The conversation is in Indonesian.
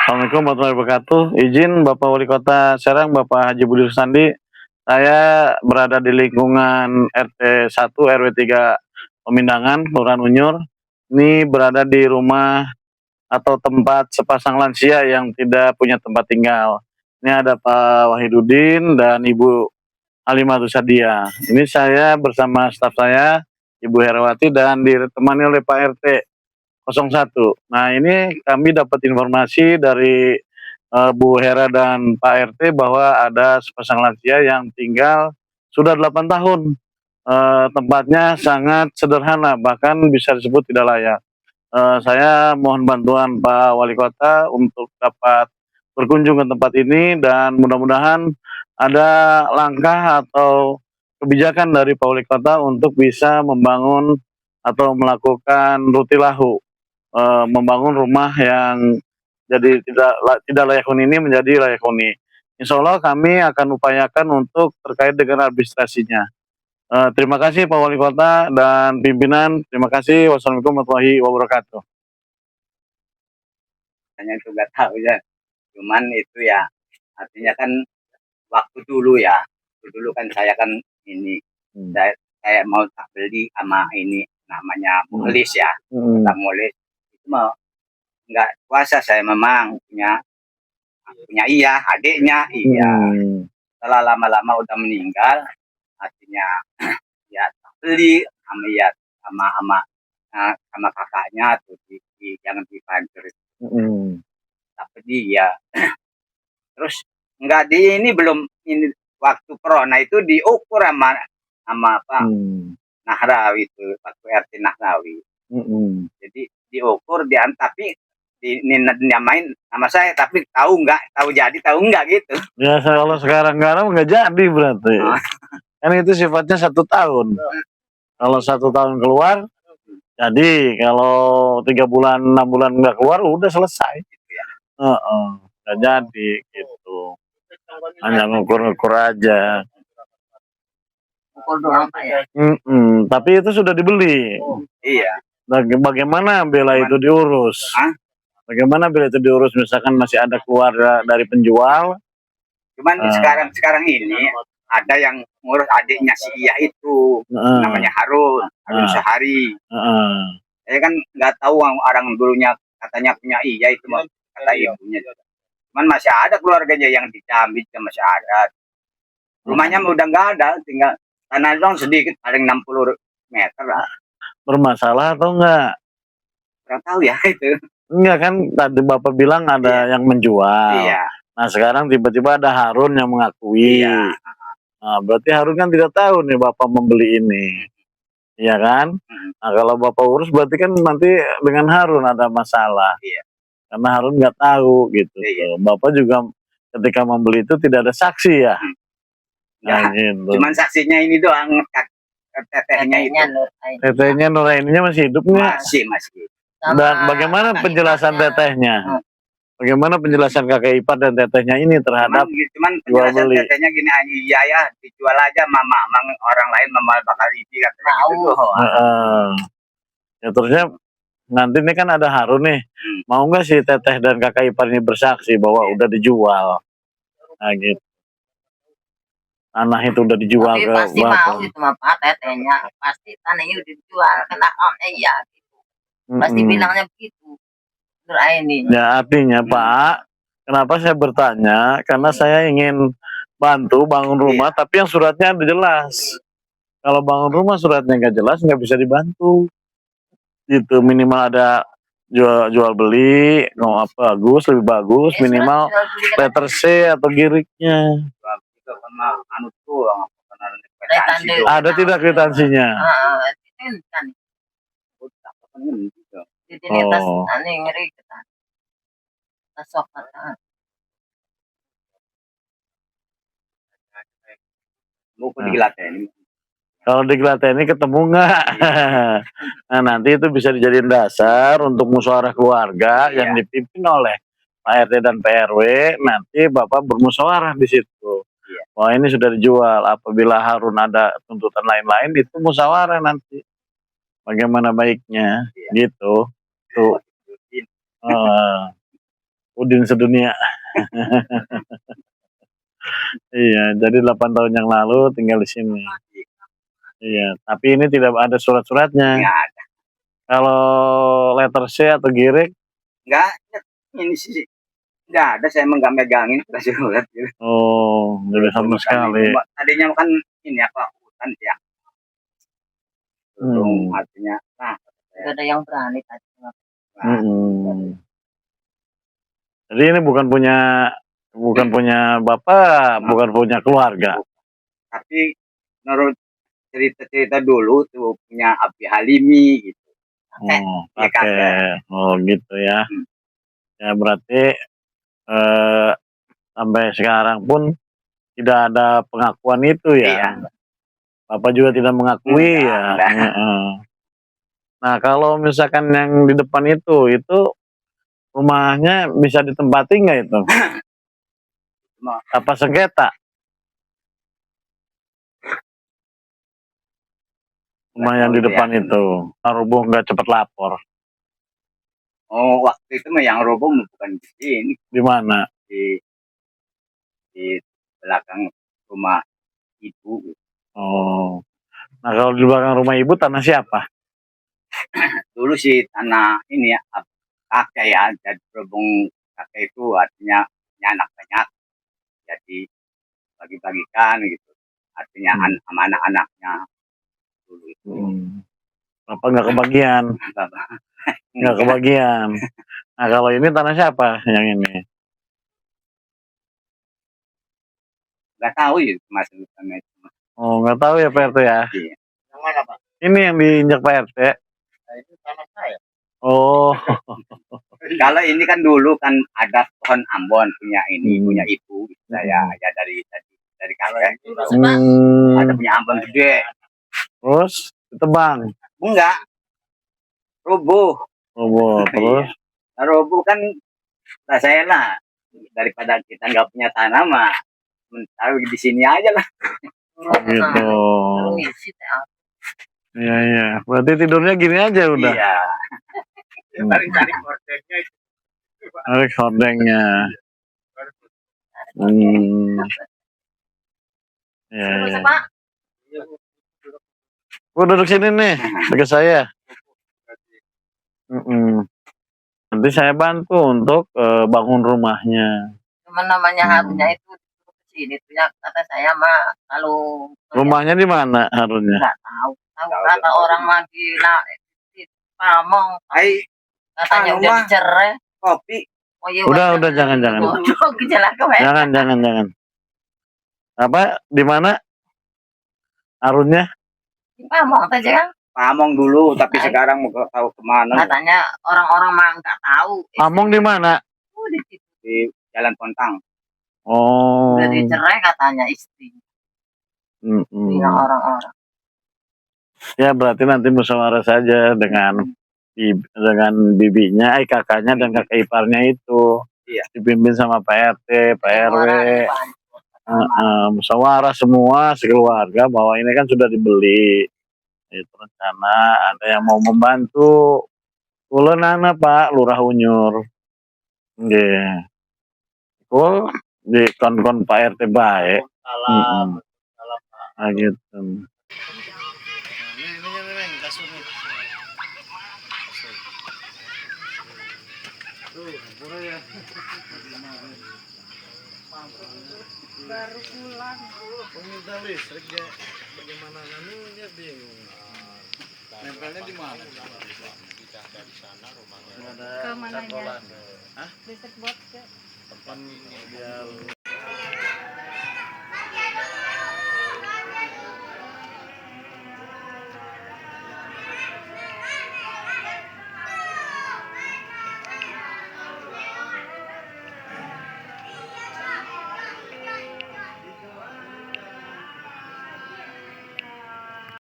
Assalamualaikum warahmatullahi wabarakatuh. Izin Bapak Wali Kota Serang, Bapak Haji Budi Rusandi, saya berada di lingkungan RT 1 RW 3 Pemindangan, Kelurahan Unyur. Ini berada di rumah atau tempat sepasang lansia yang tidak punya tempat tinggal. Ini ada Pak Wahidudin dan Ibu Halimatus Sadia. Ini saya bersama staf saya, Ibu Herawati, dan ditemani oleh Pak RT 01. Nah, ini kami dapat informasi dari Bu Hera dan Pak RT bahwa ada sepasang lansia yang tinggal sudah 8 tahun. Tempatnya sangat sederhana, bahkan bisa disebut tidak layak. Saya mohon bantuan Pak Wali Kota untuk dapat berkunjung ke tempat ini, dan mudah-mudahan ada langkah atau kebijakan dari Pak Wali Kota untuk bisa membangun atau melakukan rutilahu, membangun rumah yang jadi tidak layak huni ini menjadi layak huni. Insya Allah kami akan upayakan untuk terkait dengan administrasinya. Terima kasih Pak Wali Kota dan pimpinan. Terima kasih. Wassalamualaikum warahmatullahi wabarakatuh. Hanya itu nggak tahu ya. Cuman itu ya, artinya kan waktu dulu ya. Dulu kan saya kan ini, saya mau tak beli sama ini namanya mulis ya. Tak mulis itu mau nggak puasa, saya memang punya iya, adiknya iya. Setelah lama-lama udah meninggal, artinya ya beli sama ya sama kakaknya tuh jangan dipancur. Tapi dia terus nggak ini belum ini waktu corona itu diukur sama apa Nahrawi itu waktu RT Nahrawi. Jadi diukur tapi nyamain sama saya, tapi tahu nggak gitu. Ya kalau sekarang nggak jadi berarti. Kan itu sifatnya 1 tahun. Kalau 1 tahun keluar, jadi kalau 3 bulan 6 bulan nggak keluar udah selesai. Nggak jadi gitu. Hanya ngukur-ngukur aja. Ukur doang Pak ya. Tapi itu sudah dibeli. Iya. Bagaimana bila itu diurus? Bagaimana bila itu diurus, misalkan masih ada keluarga dari penjual? Cuman sekarang ini ada yang ngurus adiknya si Iya itu, namanya Harun Sehari. Saya kan nggak tahu orang dulunya katanya punya Iya itu, kata ibunya. Cuman masih ada keluarganya yang di Jambi, masih ada. Rumahnya udah nggak ada, tinggal tanah dong sedikit, paling 60 meter lah. Bermasalah atau enggak? Nggak tahu ya itu. Enggak kan, tadi Bapak bilang ada yang menjual. Iya. Nah sekarang tiba-tiba ada Harun yang mengakui. Iya. Nah, berarti Harun kan tidak tahu nih Bapak membeli ini. Iya kan? Nah kalau Bapak urus berarti kan nanti dengan Harun ada masalah. Iya. Karena Harun nggak tahu gitu. Iya. Bapak juga ketika membeli itu tidak ada saksi ya? Nah, gitu. Cuman saksinya ini doang, tetehnya itu. Tetehnya Nuraininya masih hidup nggak? Masih. Dan bagaimana penjelasan tetehnya? Bagaimana penjelasan kakek ipar dan tetehnya ini terhadap cuman penjelasan tetehnya gini aja, iya ya dijual aja mama, orang lain mama bakal isi katanya gitu. Ya terusnya nanti ini kan ada Harun nih, mau nggak sih teteh dan kakak ipar ini bersaksi bahwa udah dijual? Nah gitu. Tanah itu udah dijual ke pasti mau itu Pak, tetehnya pasti tanahnya udah dijual, kena iya. Pasti bilangnya begitu. Ya artinya Pak, kenapa saya bertanya? Karena saya ingin bantu bangun rumah, tapi yang suratnya ada jelas. Kalau bangun rumah suratnya nggak jelas, nggak bisa dibantu. Itu minimal ada jual beli, bagus, lebih bagus, minimal letter C atau giriknya. Ada tidak kwitansinya? Kalau digelateni ketemu nggak? Nah nanti itu bisa dijadiin dasar untuk musyawarah keluarga yang dipimpin oleh Pak RT dan PRW. Nanti Bapak bermusyawarah di situ. Wah ini sudah dijual. Apabila Harun ada tuntutan lain-lain, itu musyawarah nanti. Bagaimana baiknya, gitu. Tuh. Udin sedunia. Iya, jadi 8 tahun yang lalu tinggal di sini. Iya, tapi ini tidak ada surat-suratnya. Nggak ada. Kalau letter C atau girik? Nggak, ini sih nggak ada, saya emang nggak megangin surat gitu. Oh, jadi sama sekali. Tadinya kan ini apa, hutan ya. Artinya, nah, Gak ada yang berani tadi. Jadi ini bukan punya bapak, bukan punya keluarga. Tapi menurut cerita-cerita dulu tuh punya Abi Halimi gitu. Oh, Ya, kakek. Oh, gitu ya. Ya berarti sampai sekarang pun tidak ada pengakuan itu ya. Iya. Bapak juga tidak mengakui ya. Nah, kalau misalkan yang di depan itu rumahnya bisa ditempati nggak itu? Apa sengketa? Rumah yang di depan itu, roboh nggak cepat lapor. Oh, waktu itu mah yang roboh bukan di sini. Di mana? Di belakang rumah ibu. Oh, nah kalau di belakang rumah ibu tanah siapa? Dulu sih tanah ini ya, kakek ya, jadi berhubung kakek itu artinya punya anak banyak, jadi bagi-bagikan gitu, artinya sama anak-anaknya dulu itu. Apa nggak kebagian? Nggak kebagian. Nah kalau ini tanah siapa yang ini? Nggak tahu ya mas itu. Oh nggak tahu ya Pak RT ya? Iya. Yang mana Pak? Ini yang diinjak Pak RT. Nah, itu tanah saya. Oh. Kalau ini kan dulu kan ada pohon Ambon punya ini, punya ibu saya ya dari kakek. Ada punya Ambon gede. Terus ditebang? Enggak. Roboh. Terus? Nah, roboh kan saya lah, daripada kita nggak punya tanah mah taruh di sini aja lah. Gitu. Iya. Berarti tidurnya gini aja udah. Iya. Paling cari hordengnya itu. Tarik hordengnya. Iya. Gua duduk sini nih, dekat saya. Nanti saya bantu untuk bangun rumahnya. Cuman namanya harusnya itu sini tuh ya, kata saya mah kalau rumahnya di mana harusnya? Nggak tahu kata orang mah gila di Pamong, katanya udah dicerai. Kopi. Oh iya, udah jangan. Jangan. Apa? Di mana? Harusnya? Di Pamong aja kan? Pamong dulu, tapi sekarang nggak tahu kemana. Katanya orang-orang mah nggak tahu. Pamong di mana? Di Jalan Pontang. Oh. Udah dicerai katanya istri. Bilang orang-orang. Ya berarti nanti musyawarah saja dengan bibinya, kakaknya dan kakak iparnya itu. Iya. Dipimpin sama Pak RT, Pak RW. Musyawarah semua sekeluarga bahwa ini kan sudah dibeli. Itu rencana ada yang mau membantu. Kulon anak Pak Lurah Unyur. Nggih. Kul di kon Pak RT baik. Salam. Nah, gitu. Ini kasur nih. Tuh, pura ya. Baru pulang. Peminta listrik ya. Bagaimana dia bingung. Nempelnya di mana? Dari sana rumahnya. Ke mananya? Hah? Listrik buat ke Tempat biar